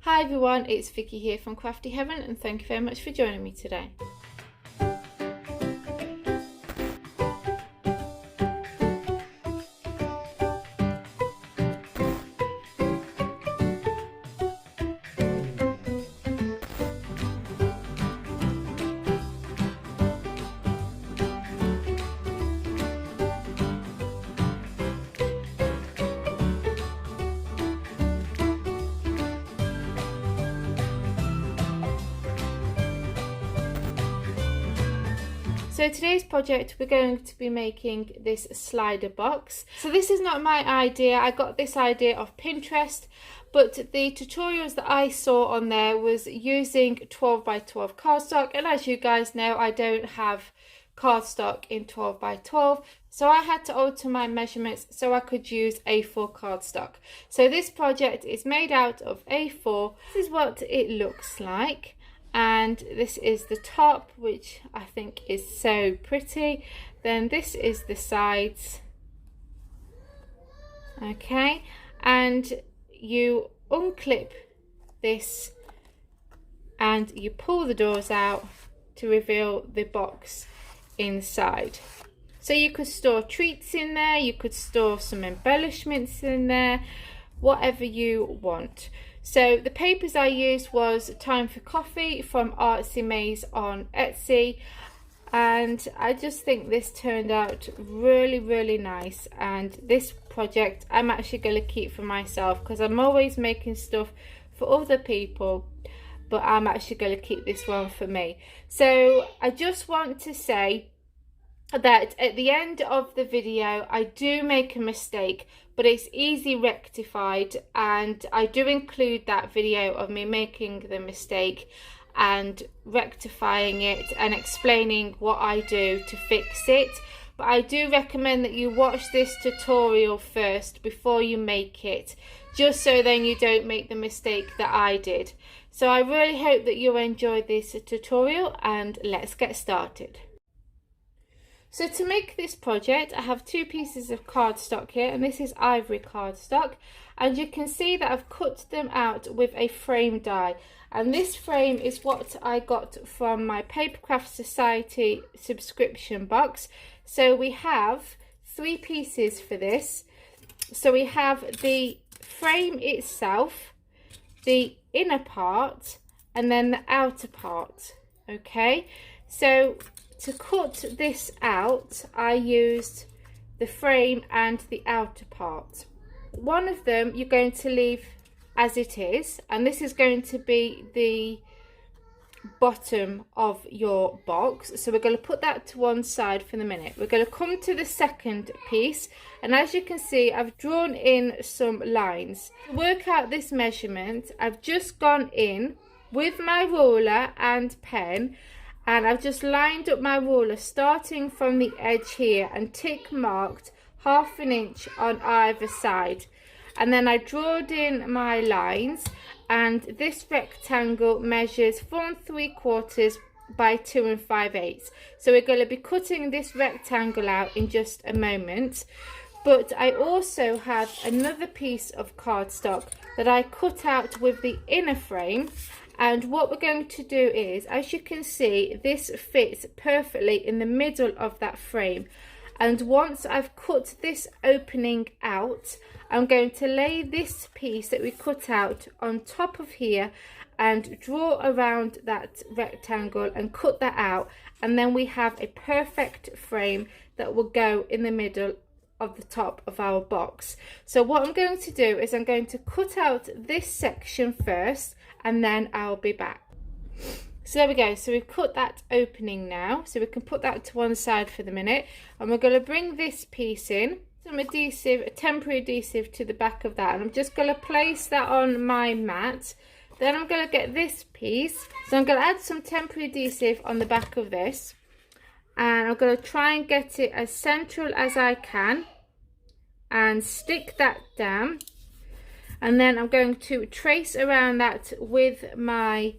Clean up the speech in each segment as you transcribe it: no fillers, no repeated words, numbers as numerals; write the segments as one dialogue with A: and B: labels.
A: Hi everyone, it's Vicky here from Crafty Heaven and thank you very much for joining me today. So today's project, we're going to be making this slider box. So this is not my idea, I got this idea off Pinterest, but the tutorials that I saw on there was using 12 by 12 cardstock, and as you guys know, I don't have cardstock in 12 by 12, so I had to alter my measurements so I could use A4 cardstock. So this project is made out of A4. This is what it looks like. And this is the top, which I think is so pretty. Then this is the sides. Okay, and you unclip this and you pull the doors out to reveal the box inside. So you could store treats in there, you could store some embellishments in there, whatever you want. So the papers I used was Time for Coffee from Artsy Maze on Etsy, and I just think this turned out really nice. And this project I'm actually going to keep for myself because I'm always making stuff for other people, but I'm actually going to keep this one for me. So I just want to say that at the end of the video I do make a mistake, but it's easy rectified, and I do include that video of me making the mistake and rectifying it and explaining what I do to fix it. But I do recommend that you watch this tutorial first before you make it, just so then you don't make the mistake that I did. So I really hope that you enjoyed this tutorial, and let's get started. So to make this project, I have two pieces of cardstock here, and this is ivory cardstock, and you can see that I've cut them out with a frame die, and this frame is what I got from my Papercraft Society subscription box. So we have three pieces for this. So we have the frame itself, the inner part, and then the outer part. Okay, so to cut this out, I used the frame and the outer part. One of them you're going to leave as it is, and this is going to be the bottom of your box. So we're going to put that to one side for the minute. We're going to come to the second piece, and as you can see, I've drawn in some lines. To work out this measurement, I've just gone in with my ruler and pen, and I've just lined up my ruler starting from the edge here and tick marked 1/2 inch on either side. And then I drawed in my lines, and this rectangle measures 4 3/4 by 2 5/8. So we're going to be cutting this rectangle out in just a moment. But I also had another piece of cardstock that I cut out with the inner frame. And what we're going to do is, as you can see, this fits perfectly in the middle of that frame. And once I've cut this opening out, I'm going to lay this piece that we cut out on top of here and draw around that rectangle and cut that out. And then we have a perfect frame that will go in the middle of the top of our box. So what I'm going to do is I'm going to cut out this section first, and then I'll be back. So there we go, so we've cut that opening now, so we can put that to one side for the minute, and we're going to bring this piece in, some adhesive, a temporary adhesive to the back of that, and I'm just going to place that on my mat. Then I'm going to get this piece, so I'm going to add some temporary adhesive on the back of this, and I'm going to try and get it as central as I can and stick that down. And then I'm going to trace around that with my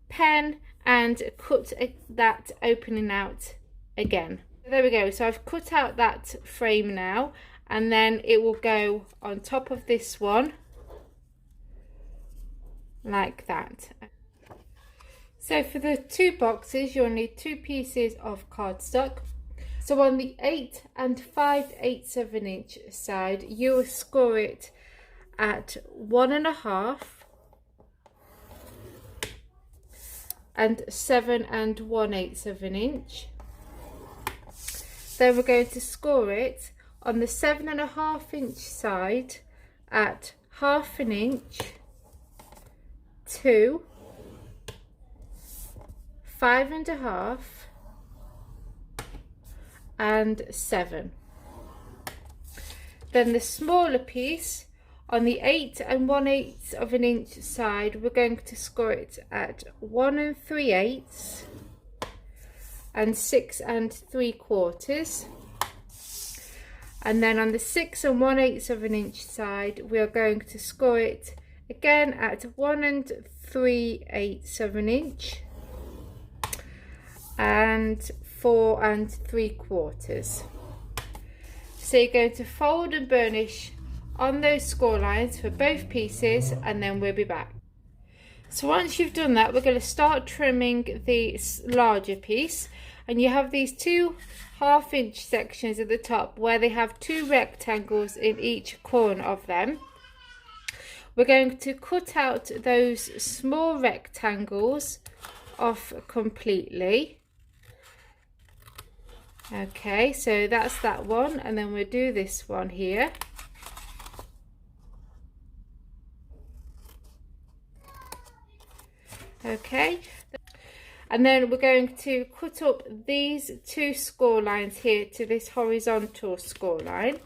A: pen and cut that opening out again. There we go, so I've cut out that frame now, and then it will go on top of this one like that. So for the 2 boxes, you'll need 2 pieces of cardstock. So on the 8 5/8 of an inch side, you will score it at 1.5 and 7 1/8 of an inch. Then we're going to score it on the 7.5 inch side at 1/2 inch, 2, 5.5 and 7. Then the smaller piece on the 8 1/8 of an inch side, we're going to score it at 1 3/8 and 6 3/4. And then on the 6 1/8 of an inch side, we are going to score it again at 1 3/8 of an inch and 4 3/4. So you're going to fold and burnish on those score lines for both pieces, and then we'll be back. So once you've done that, we're going to start trimming the larger piece, and you have these 2 1/2 inch sections at the top where they have 2 rectangles in each corner of them. We're going to cut out those small rectangles off completely. Okay, so that's that one, and then we'll do this one here. Okay, and then we're going to cut up these 2 score lines here to this horizontal score line.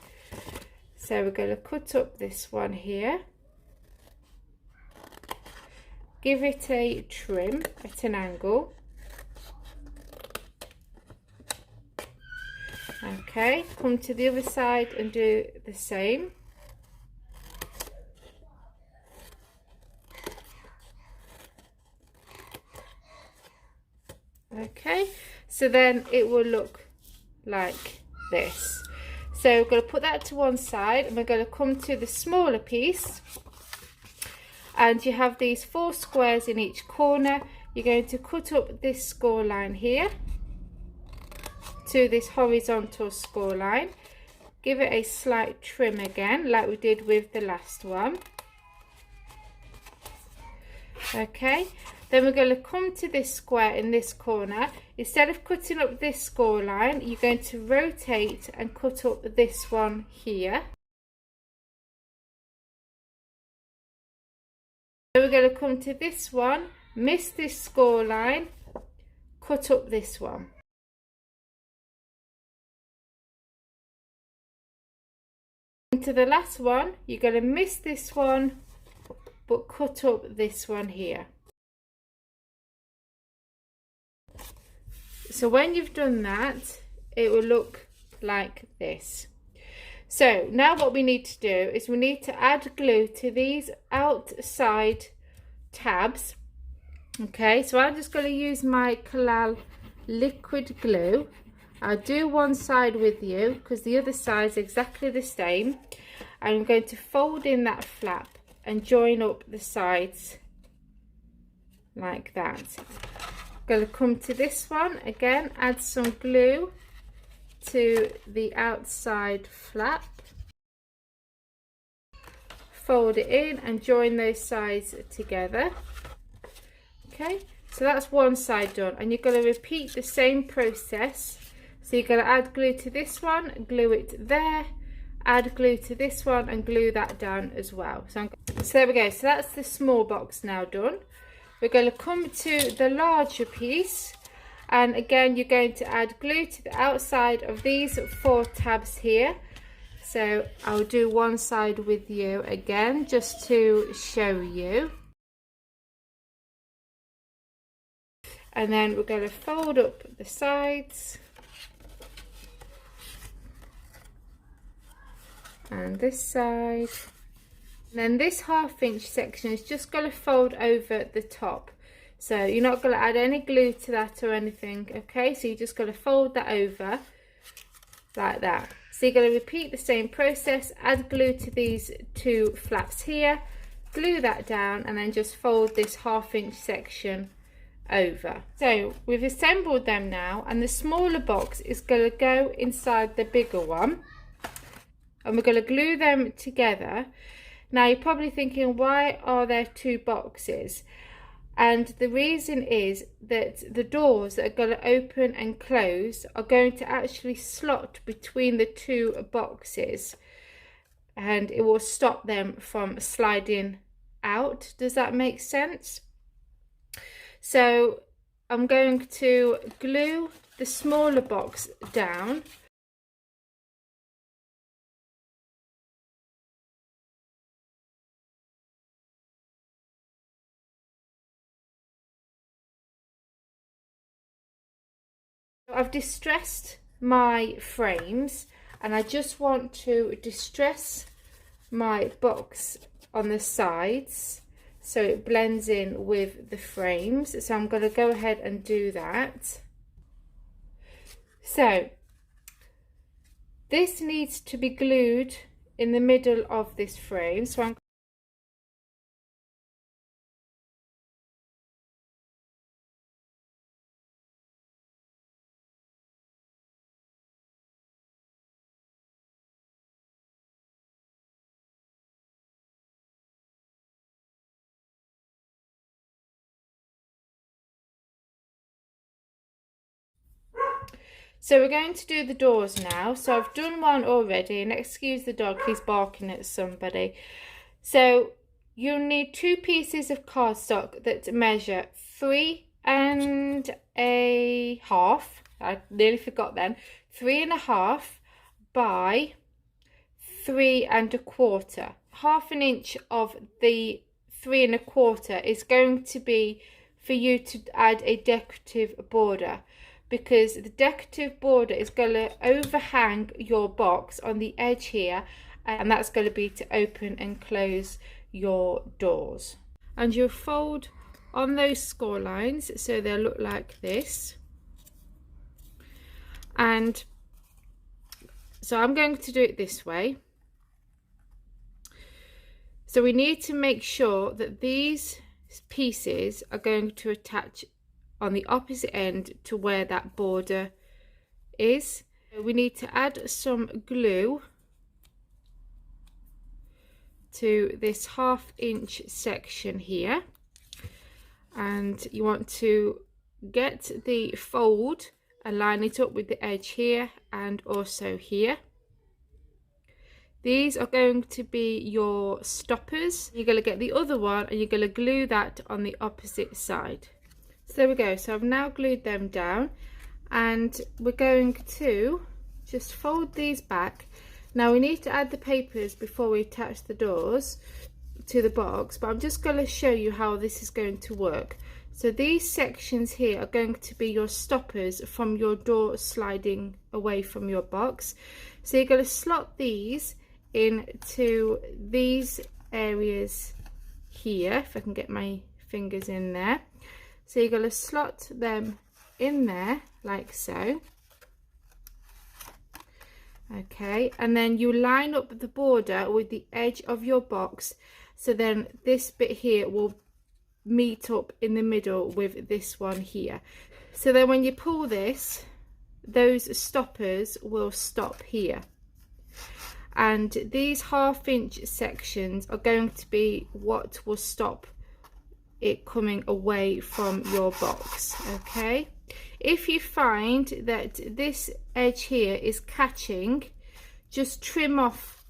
A: So we're going to cut up this one here, give it a trim at an angle. Okay, come to the other side and do the same. Okay, so then it will look like this. So we're going to put that to one side, and we're going to come to the smaller piece, and you have these 4 squares in each corner. You're going to cut up this score line here to this horizontal score line, give it a slight trim again like we did with the last one. Okay, then we're going to come to this square in this corner. Instead of cutting up this score line, you're going to rotate and cut up this one here. So we're going to come to this one, miss this score line, cut up this one. To the last one, you're going to miss this one but cut up this one here. So when you've done that, it will look like this. So now what we need to do is we need to add glue to these outside tabs. Okay, so I'm just going to use my Collall liquid glue. I'll do one side with you because the other side is exactly the same. I'm going to fold in that flap and join up the sides like that. I'm going to come to this one again, add some glue to the outside flap, fold it in and join those sides together. Okay, so that's one side done, and you're going to repeat the same process. So you're going to add glue to this one, glue it there, add glue to this one and glue that down as well. So there we go, so that's the small box now done. We're going to come to the larger piece, and again you're going to add glue to the outside of these 4 tabs here. So I'll do one side with you again just to show you. And then we're going to fold up the sides. And this side, and then this 1/2 inch section is just going to fold over the top, so you're not going to add any glue to that or anything. Okay, so you're just going to fold that over like that. So you're going to repeat the same process, add glue to these 2 flaps here, glue that down and then just fold this 1/2 inch section over. So we've assembled them now, and the smaller box is going to go inside the bigger one, and we're going to glue them together. Now you're probably thinking, why are there 2 boxes? And the reason is that the doors that are going to open and close are going to actually slot between the 2 boxes, and it will stop them from sliding out. Does that make sense? So I'm going to glue the smaller box down. I've distressed my frames, and I just want to distress my box on the sides so it blends in with the frames. So I'm going to go ahead and do that. So this needs to be glued in the middle of this frame. So So we're going to do the doors now. So I've done one already, and excuse the dog, he's barking at somebody. So you'll need 2 pieces of cardstock that measure 3 1/2. I nearly forgot then. 3 1/2 by 3 1/4. 1/2 inch of the 3 1/4 is going to be for you to add a decorative border, because the decorative border is going to overhang your box on the edge here, and that's going to be to open and close your doors. And you'll fold on those score lines so they'll look like this. And so I'm going to do it this way. So we need to make sure that these pieces are going to attach on the opposite end to where that border is. We need to add some glue to this 1/2 inch section here, and you want to get the fold and line it up with the edge here and also here. These are going to be your stoppers. You're going to get the other one and you're going to glue that on the opposite side. So there we go. So I've now glued them down, and we're going to just fold these back. Now we need to add the papers before we attach the doors to the box, but I'm just going to show you how this is going to work. So these sections here are going to be your stoppers from your door sliding away from your box. So you're going to slot these into these areas here, if I can get my fingers in there. So you're going to slot them in there like so. Okay, and then you line up the border with the edge of your box, so then this bit here will meet up in the middle with this one here. So then when you pull this, those stoppers will stop here, and these 1/2 inch sections are going to be what will stop it coming away from your box. Okay, if you find that this edge here is catching, just trim off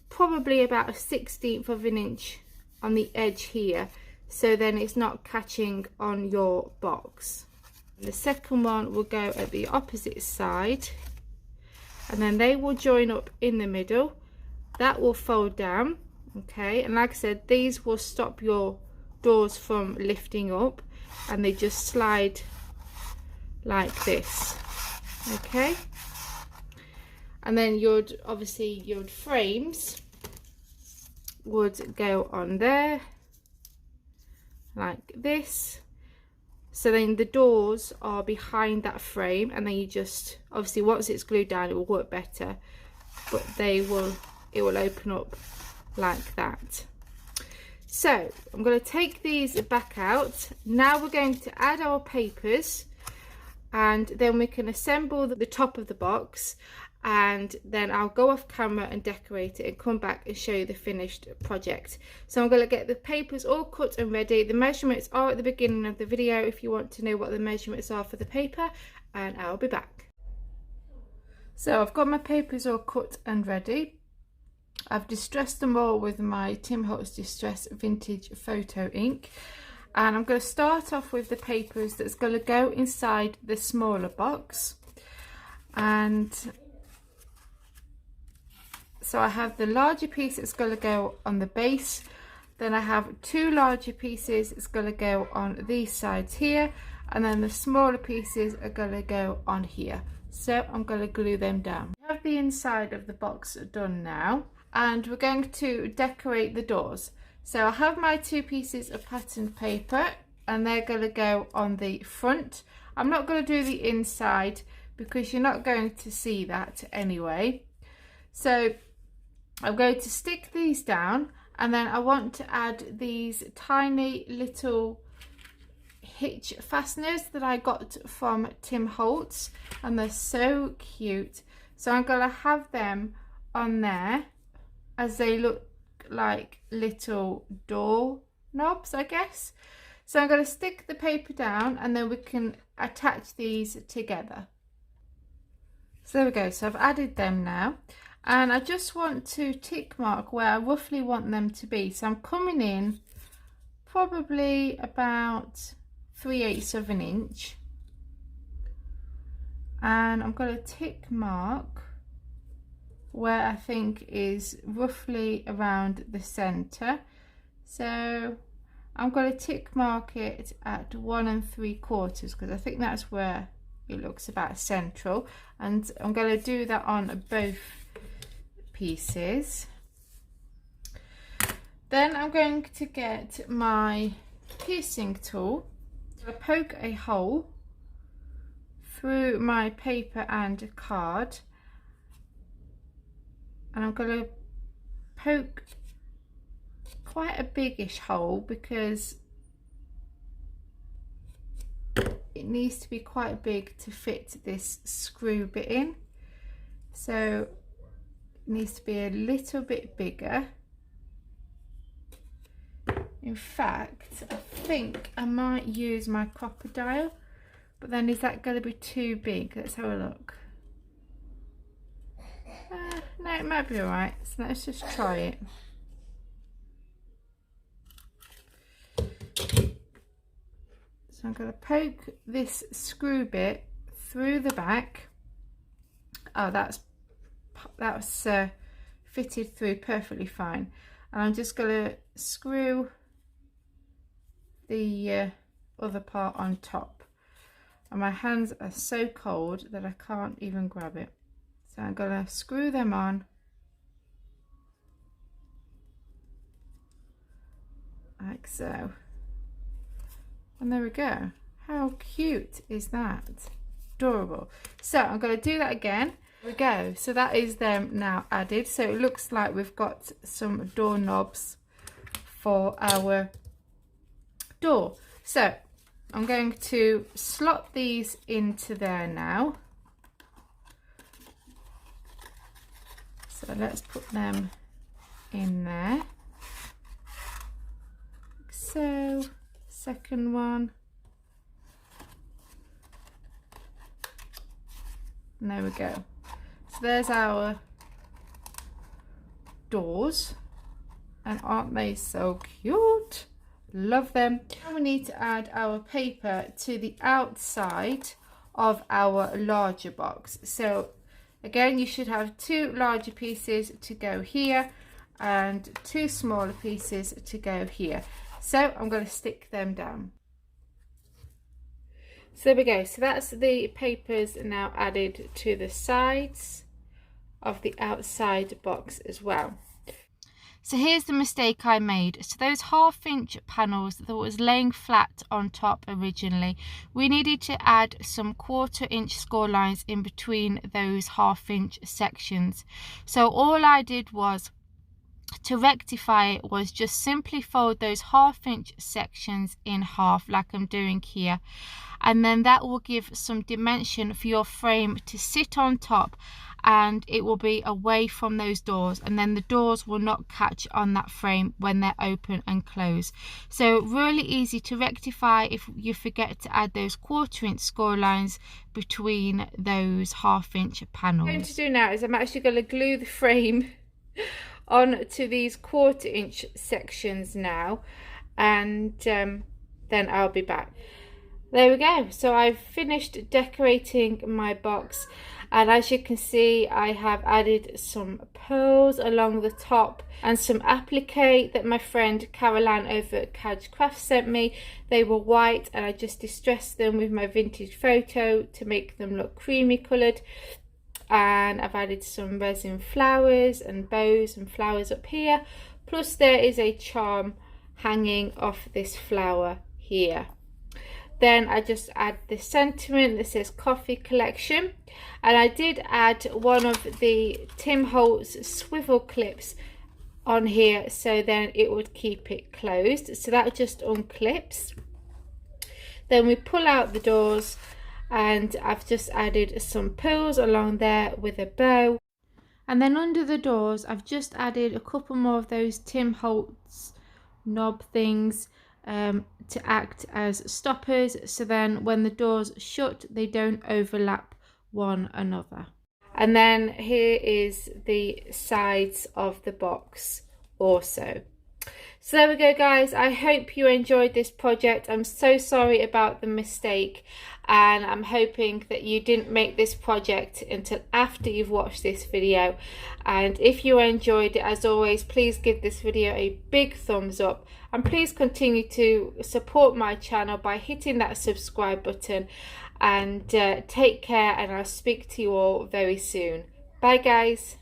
A: probably about a 1/16 of an inch on the edge here, so then it's not catching on your box. The second one will go at the opposite side, and then they will join up in the middle. That will fold down. Okay, and like I said, these will stop your doors from lifting up, and they just slide like this. Okay, and then your frames would go on there like this. So then the doors are behind that frame, and then you just, obviously once it's glued down it will work better, but it will open up like that. So I'm going to take these back out. Now we're going to add our papers, and then we can assemble the top of the box, and then I'll go off camera and decorate it and come back and show you the finished project. So I'm going to get the papers all cut and ready. The measurements are at the beginning of the video if you want to know what the measurements are for the paper, and I'll be back. So I've got my papers all cut and ready. I've distressed them all with my Tim Holtz Distress Vintage Photo ink, and I'm going to start off with the papers that's going to go inside the smaller box. And so I have the larger piece that's going to go on the base, then I have two larger pieces that's going to go on these sides here, and then the smaller pieces are going to go on here. So I'm going to glue them down. I have the inside of the box done now, and we're going to decorate the doors. So I have my two pieces of patterned paper, and they're going to go on the front. I'm not going to do the inside because you're not going to see that anyway. So I'm going to stick these down, and then I want to add these tiny little hitch fasteners that I got from Tim Holtz, and they're so cute. So I'm going to have them on there, as they look like little door knobs, I guess. So I'm going to stick the paper down, and then we can attach these together. So there we go. So I've added them now, and I just want to tick mark where I roughly want them to be. So I'm coming in probably about 3/8 of an inch, and I'm going to tick mark where I think is roughly around the center. So I'm going to tick mark it at 1 3/4 because I think that's where it looks about central, and I'm going to do that on both pieces. Then I'm going to get my piercing tool. I poke a hole through my paper and card, and I'm going to poke quite a biggish hole because it needs to be quite big to fit this screw bit in. So it needs to be a little bit bigger. In fact, I think I might use my crocodile, but then is that going to be too big? Let's have a look. No, it might be alright, so let's just try it. So I'm going to poke this screw bit through the back. Oh, that was fitted through perfectly fine. And I'm just going to screw the other part on top. And my hands are so cold that I can't even grab it. So I'm going to screw them on like so. And there we go. How cute is that? Adorable. So I'm going to do that again. There we go. So that is them now added. So it looks like we've got some door knobs for our door. So I'm going to slot these into there now. So let's put them in there. So second one. And there we go. So there's our doors, and aren't they so cute? Love them. Now we need to add our paper to the outside of our larger box. So again, you should have two larger pieces to go here and two smaller pieces to go here. So I'm going to stick them down. So there we go. So that's the papers now added to the sides of the outside box as well. So here's the mistake I made. So those 1/2 inch panels that was laying flat on top originally, we needed to add some 1/4 inch score lines in between those 1/2 inch sections. So all I did was to rectify it was just simply fold those 1/2 inch sections in half like I'm doing here, and then that will give some dimension for your frame to sit on top, and it will be away from those doors, and then the doors will not catch on that frame when they're open and close. So really easy to rectify if you forget to add those 1/4 inch score lines between those 1/2 inch panels. What I'm going to do now is I'm actually going to glue the frame on to these 1/4 inch sections now, and then I'll be back. There we go. So I've finished decorating my box, and as you can see, I have added some pearls along the top and some applique that my friend Caroline over at Cadge Crafts sent me. They were white, and I just distressed them with my vintage photo to make them look creamy coloured. And I've added some resin flowers and bows and flowers up here, plus there is a charm hanging off this flower here. Then I just add the sentiment that says Coffee Collection, and I did add one of the Tim Holtz swivel clips on here, so then it would keep it closed. So that just unclips. Then we pull out the doors, and I've just added some pearls along there with a bow. And then under the doors I've just added a couple more of those Tim Holtz knob things to act as stoppers, so then when the doors shut they don't overlap one another. And then here is the sides of the box also. So there we go, guys. I hope you enjoyed this project. I'm so sorry about the mistake, and I'm hoping that you didn't make this project until after you've watched this video. And if you enjoyed it, as always, please give this video a big thumbs up, and please continue to support my channel by hitting that subscribe button. And take care, and I'll speak to you all very soon. Bye, guys.